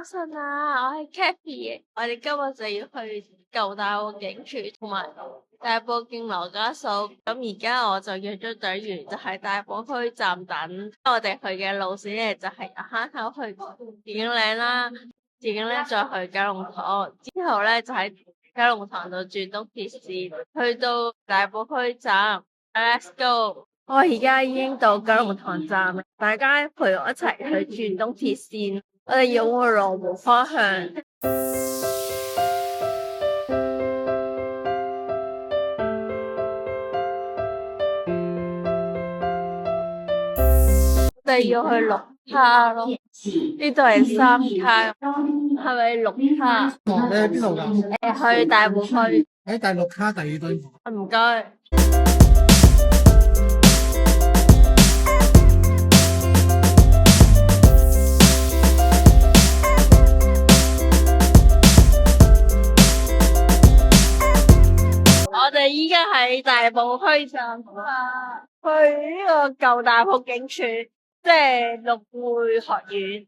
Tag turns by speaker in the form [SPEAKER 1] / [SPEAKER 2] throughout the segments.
[SPEAKER 1] 早晨啊，我係 Kathy，我哋今日就要去舊大澳警署同埋大埔敬樓家數。咁而家我就約咗隊員，就喺大埔墟站等。我哋去嘅路線咧就係由坑口去調景嶺啦，調景嶺再去九龍塘，之後咧就喺九龍塘度轉東鐵線，去到大埔墟站。Let's go！我而家已經到九龍塘站啦，大家陪我一齊去轉東鐵線。我哋要往羅湖方向。我哋要去綠卡咯，呢度係3卡，係咪綠卡？
[SPEAKER 2] 你去邊度㗎？
[SPEAKER 1] 去大埔墟。
[SPEAKER 2] 喺第六卡第二隊。
[SPEAKER 1] 唔該。我哋依家喺大埔墟站去呢個舊大埔警署，即係綠匯學院。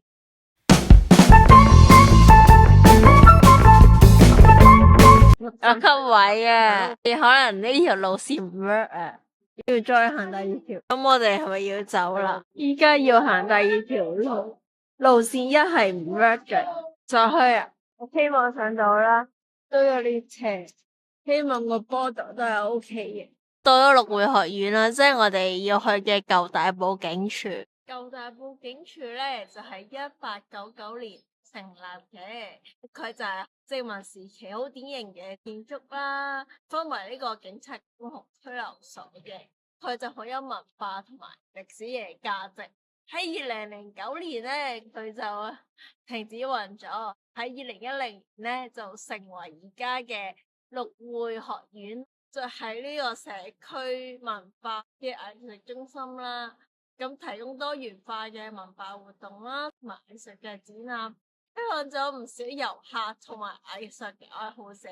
[SPEAKER 1] 有級位啊！可能呢條路線唔 work 啊，要再行第二條。咁我哋係咪要走啦？依家要行第二條路線，一係唔 work 嘅，就去啊！我希望上到啦，都有啲斜。希望個波度都係 OK 嘅。到咗綠匯學院啦，即係我哋要去嘅舊大埔警署。舊大埔警署咧就係1899年成立嘅，佢就係殖民時期好典型嘅建築啦，分為呢個警察官同拘留所嘅。佢就好有文化同埋歷史嘅價值。喺2009年咧，佢就停止運作。喺2010年咧，就成為而家嘅綠匯學院，就喺呢個社區文化嘅藝術中心啦，咁提供多元化嘅文化活動啦，同埋藝術嘅展覽，吸引咗唔少遊客同埋藝術嘅愛好者。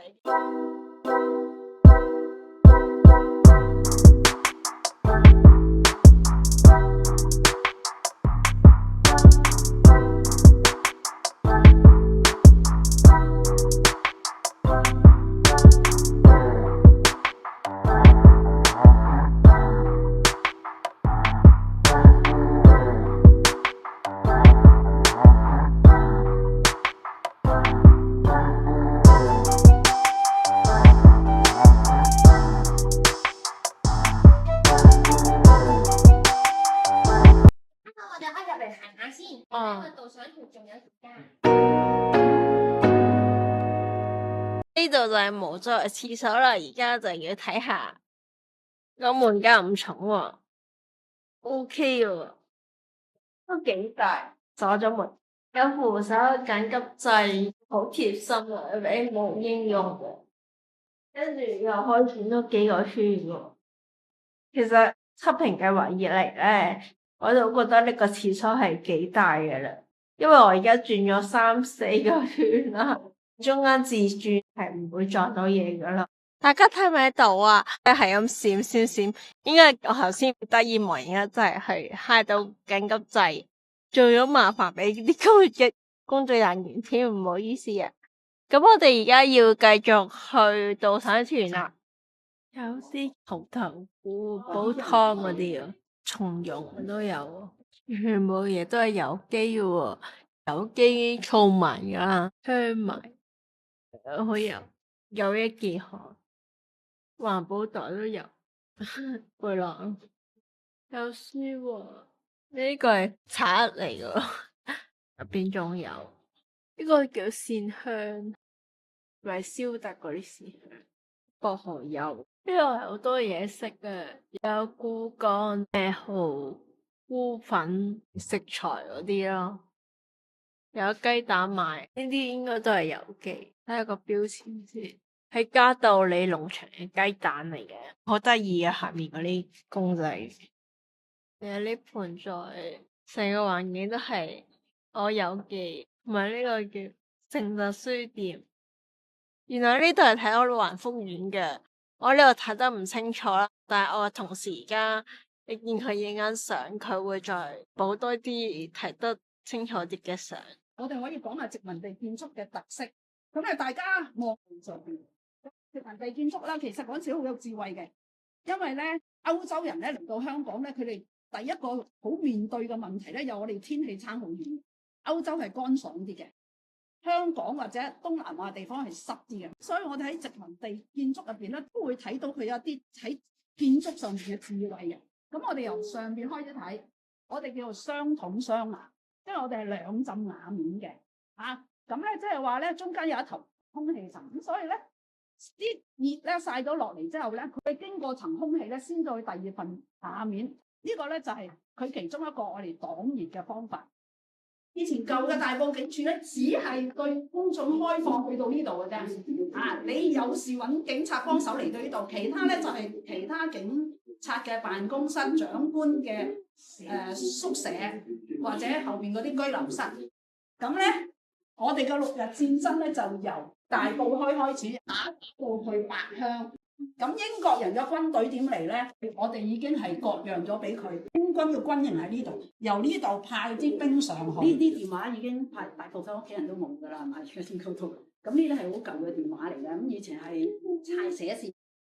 [SPEAKER 1] 呢度就係無座嘅廁所啦，而家就要睇下個門架唔重喎，OK 喎，都幾大，鎖咗門，有扶手緊急掣，好貼心啊，俾冇應用嘅，跟住又可以轉咗幾個圈喎。其實測評計劃以嚟咧，我就覺得呢個廁所係幾大嘅啦，因為我而家轉咗3-4個圈啦。中間自轉係唔會撞到嘢噶啦，大家睇唔睇到啊？係咁閃，應該我頭先得意忘形啦，真係去揩到緊急掣，做咗麻煩俾啲工作人員添，唔好意思啊。咁我哋而家要繼續去導賞團啦，有啲紅豆腐煲湯嗰啲啊，松茸都有，全部嘢都係有機嘅喎，有機燥埋噶，香埋。好有益健康，環保袋都有，背囊有書喎，呢個係橙嚟嘅，入邊仲有呢個叫線香，咪燒得嗰啲線香，薄荷油，呢度係好多嘢食嘅，有菇乾、蠔、菇粉、食材嗰啲咯。有雞蛋賣，呢啲應該都係有機。睇下個標籤先，係嘉道理農場嘅雞蛋嚟嘅，好得意啊！下面嗰啲公仔，有呢盆栽，成個環境都係我有機，同埋呢個叫誠實書店。原來呢度係睇我老環福園嘅，我呢度睇得唔清楚啦，但係我同事而家你見佢影緊相，佢會再補多啲睇得清楚啲嘅相。
[SPEAKER 3] 我哋可以講下殖民地建築嘅特色。咁咧，大家望上邊殖民地建築啦，其實嗰陣時好有智慧嘅，因為咧歐洲人咧嚟到香港咧，佢哋第一個好面對嘅問題咧，有我哋天氣差好遠，歐洲係乾爽啲嘅，香港或者東南亞地方係濕啲嘅，所以我哋喺殖民地建築入邊咧，都會睇到佢有啲喺建築上面嘅智慧嘅。咁我哋由上邊開始睇，我哋叫做雙筒雙瓦，因為我哋係兩浸瓦面嘅，咁咧即係話咧中間有一頭空氣層，咁所以咧啲熱咧曬咗落嚟之後咧，佢經過層空氣咧，先到去第二份瓦面。呢個咧就係佢其中一個我哋擋熱嘅方法。以前舊嘅大埔警署咧，只係對公眾開放去到呢度嘅啫。你有事揾警察幫手嚟到呢度，其他咧就係其他警察嘅辦公室、長官嘅宿舍或者後邊嗰啲居留室。咁咧，我哋嘅六日戰爭咧就由大埔開始打到去八鄉。咁英國人嘅軍隊點嚟咧？我哋已經係割讓咗俾佢。英軍嘅軍營喺呢度，由呢度派啲兵上去。呢啲電話已經派大部分屋企人都冇㗎啦，係咪？嗰度咁呢啲係好舊嘅電話嚟嘅。咁以前係柴寫字，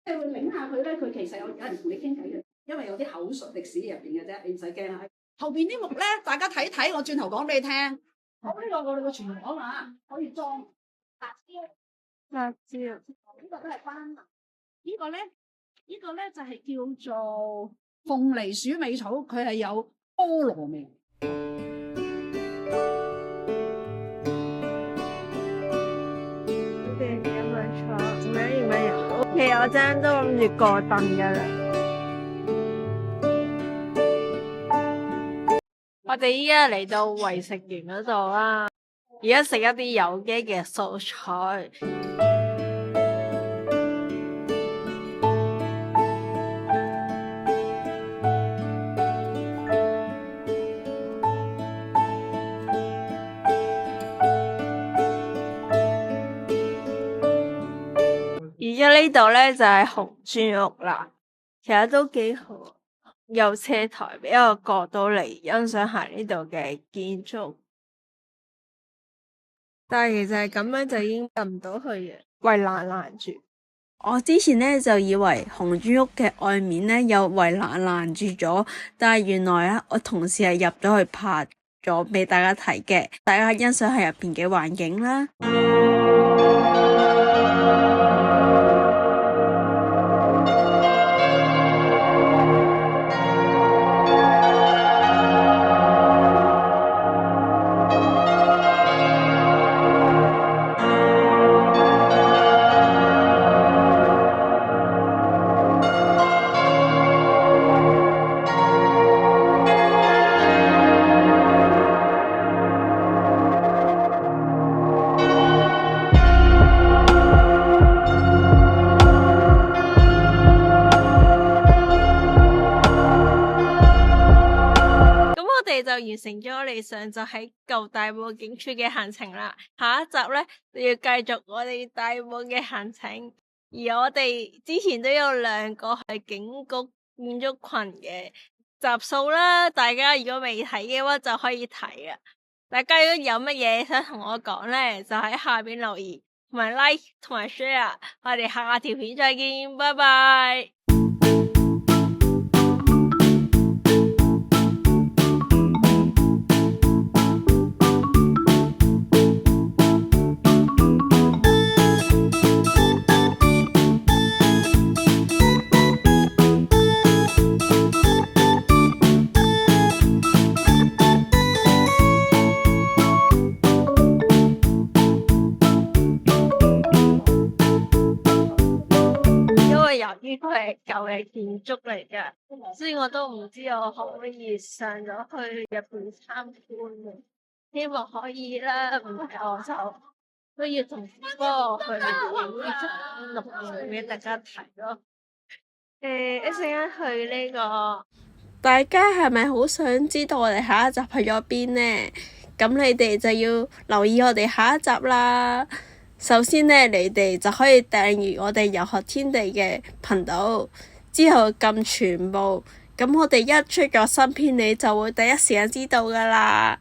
[SPEAKER 3] 即係會擰下佢咧，佢其實有人同你傾偈嘅，因為有啲口述歷史入邊嘅啫，你唔使驚啊。後邊啲木咧，大家睇睇，我轉頭講俾你聽。好，呢個我哋個廚房啊，可以裝辣椒，呢個都係斑蘭。呢個咧就係叫做鳳梨鼠尾草，佢係有菠蘿味。
[SPEAKER 1] OK， 我真係都諗住過燉噶啦。我哋依家嚟到圍食園嗰度啦，而家食一啲有機嘅素菜。而家呢度咧就係紅磚屋啦，其實都幾好，有車台俾我過到嚟欣賞下呢度嘅建築。但係其實係咁樣就已經入唔到去嘅，圍欄攔住。
[SPEAKER 4] 我之前咧就以為紅磚屋嘅外面咧有圍欄攔住咗，但係原來咧我同事係入咗去拍咗俾大家睇嘅，大家欣賞下入邊嘅環境啦。
[SPEAKER 1] 就完成咗我哋上集喺舊大埔警署嘅行程啦，下一集咧就要繼續我哋大埔嘅行程，而我哋之前都有2個係警局建築群嘅集數啦，大家如果未睇嘅話就可以睇啊！大家如果有乜嘢想同我講咧，就喺下邊留言同埋 like 同埋 share， 我哋下條片再見，拜拜。呢個係舊嘅建築嚟㗎，所以我都唔知我可唔可以上咗去入邊參觀嘅，希望可以啦，唔係我就都要同幫我去影張錄影俾大家睇咯。一陣間去呢個，
[SPEAKER 4] 大家係咪好想知道我哋下一集去咗邊呢？咁你哋就要留意我哋下一集啦。首先呢，你哋就可以訂閱我哋遊學天地嘅頻道，之後撳全部，咁我哋一出咗新片，你就會第一時間知道㗎喇。